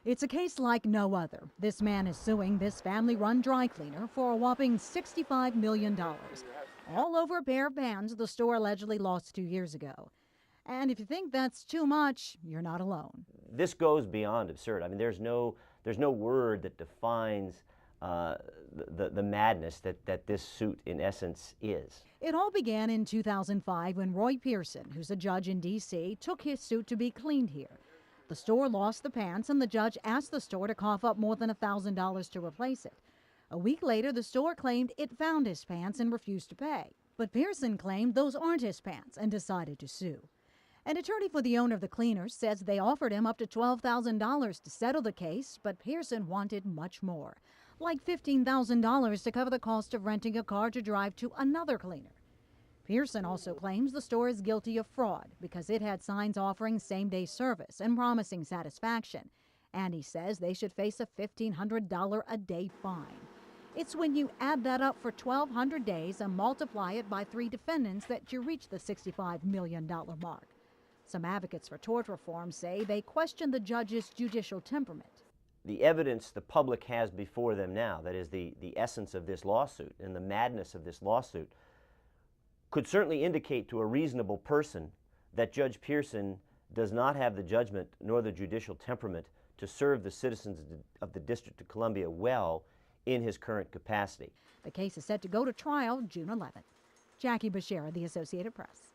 It's a case like no other. This man is suing this family-run dry cleaner for a whopping $65 million, all over a pair of pants the store allegedly lost 2 years ago. And if you think that's too much, you're not alone. This goes beyond absurd. I mean, there's no word that defines the madness that this suit in essence is. It all began in 2005 when Roy Pearson, who's a judge in D.C., took his suit to be cleaned here. The store lost the pants, and the judge asked the store to cough up more than $1,000 to replace it. A week later, the store claimed it found his pants and refused to pay. But Pearson claimed those aren't his pants and decided to sue. An attorney for the owner of the cleaners says they offered him up to $12,000 to settle the case, but Pearson wanted much more, like $15,000 to cover the cost of renting a car to drive to another cleaner. Pearson also claims the store is guilty of fraud because it had signs offering same-day service and promising satisfaction. And he says they should face a $1,500 a day fine. It's when you add that up for 1,200 days and multiply it by 3 defendants that you reach the $65 million mark. Some advocates for tort reform say they question the judge's judicial temperament. The evidence the public has before them now, that is the essence of this lawsuit and the madness of this lawsuit, could certainly indicate to a reasonable person that Judge Pearson does not have the judgment nor the judicial temperament to serve the citizens of the District of Columbia well in his current capacity. The case is set to go to trial June 11th. Jackie Bashir, The Associated Press.